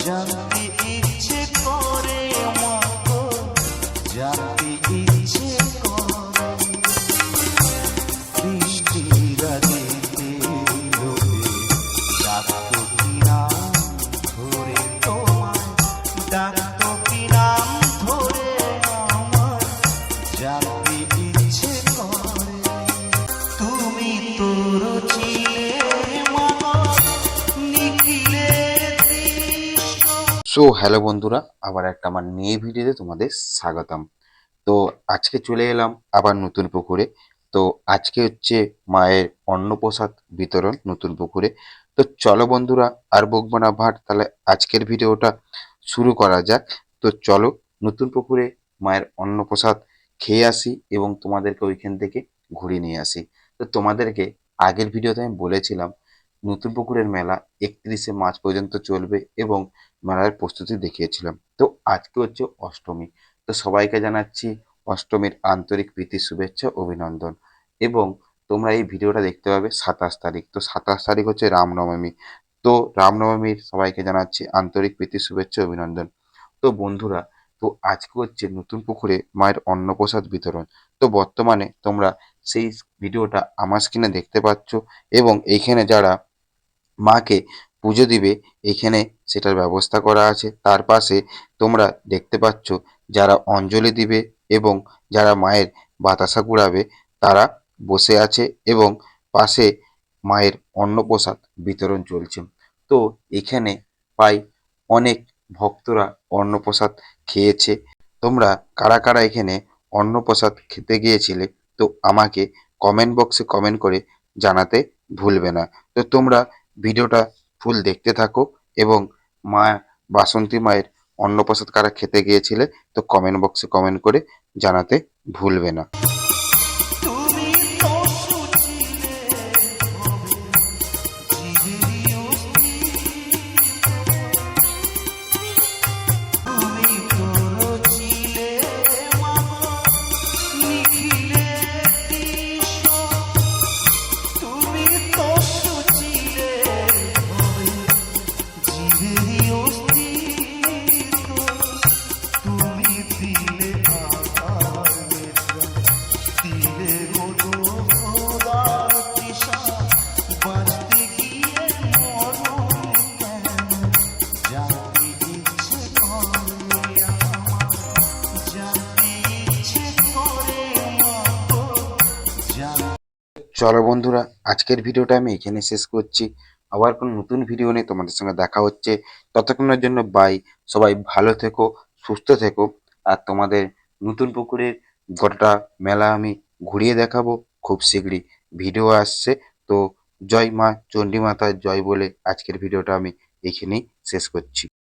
জানতে ইচ্ছে করে মাগো, জানতে ইচ্ছে করে বৃষ্টির রাতেতে রোদে ডাকতো কি নাম ধরে তোমায়, ডাকতো কি নাম ধরে আমার, জানতে ইচ্ছে করে। তুমি তোর ছিলে মাগো নিখিলের দৃশ্য। সো হ্যালো বন্ধুরা, আবার একটা আমার নিয়ে ভিডিওতে তোমাদের স্বাগতম। তো আজকে চলে এলাম আবার নতুন পুকুরে। তো আজকে হচ্ছে মায়ের অন্নপ্রসাদ বিতরণ নতুন পুকুরে। তো চলো বন্ধুরা, আর বকবো না ভাট, তাহলে আজকের ভিডিওটা শুরু করা যাক। তো চলো নতুন পুকুরে মায়ের অন্নপ্রসাদ খেয়ে আসি এবং তোমাদেরকে ওইখান থেকে ঘুরিয়ে নিয়ে আসি। তো তোমাদেরকে আগের ভিডিওতে আমি বলেছিলাম নতুন পুকুরের মেলা 31শে মার্চ পর্যন্ত চলবে এবং মেলার প্রস্তুতি দেখিয়েছিলাম। তো আজকে হচ্ছে অষ্টমী। তো সবাইকে জানাচ্ছি অষ্টমীর আন্তরিক প্রীতি শুভেচ্ছা অভিনন্দন। এবং তোমরা এই ভিডিওটা দেখতে পাবে 27 তারিখ। তো 27 তারিখ হচ্ছে রামনবমী। তো রামনবমীর সবাইকে জানাচ্ছি আন্তরিক প্রীতি শুভেচ্ছা অভিনন্দন। তো বন্ধুরা, তো আজকে হচ্ছে নতুন পুকুরে মায়ের অন্নপ্রসাদ বিতরণ। তো বর্তমানে তোমরা সেই ভিডিওটা আমার স্ক্রিনে দেখতে পাচ্ছ এবং এইখানে যারা মাকে পুজো দিবে এখানে সেটার ব্যবস্থা করা আছে। তার পাশে তোমরা দেখতে পাচ্ছ যারা অঞ্জলি দিবে এবং যারা মায়ের বাতাসা কুড়াবে তারা বসে আছে এবং পাশে মায়ের অন্নপ্রসাদ বিতরণ চলছে। তো এখানে প্রায় অনেক ভক্তরা অন্নপ্রসাদ খেয়েছে। তোমরা কারা কারা এখানে অন্নপ্রসাদ খেতে গিয়েছিলে তো আমাকে কমেন্ট বক্সে কমেন্ট করে জানাতে ভুলবে না। তো তোমরা ভিডিওটা ফুল দেখতে থাকো এবং মা বাসন্তী মায়ের অন্নপ্রসাদ কারা খেতে গিয়েছিলে তো কমেন্ট বক্সে কমেন্ট করে জানাতে ভুলবে না। তুমি তো সুছিলে জীবেরই তুমি তোর ছিলে মাগো নিখিলের দৃশ্য। তুমি তো সুছিলে জীবেরই অস্তিত্ব। তুমি দিলে আকার নেত্র, দিলে গো খোদার তৃষা, বাঁচতে গিয়ে মরণ কেন, জানতে ইচ্ছে করে আমার, জানতে ইচ্ছে করে মাগো, চলো বন্ধুরা, আজকের ভিডিওটা আমি এখানে শেষ করছি। আবার কোনো নতুন ভিডিও নিয়ে তোমাদের সঙ্গে দেখা হচ্ছে। ততক্ষণের জন্য বাই। সবাই ভালো থেকো, সুস্থ থেকো। আর তোমাদের নতুন পুকুরের গোটা মেলা আমি ঘুরিয়ে দেখাবো খুব শীঘ্রই। ভিডিও আসছে। তো জয় মা চণ্ডী মাতার জয় বলে আজকের ভিডিওটা আমি এখানেই শেষ করছি।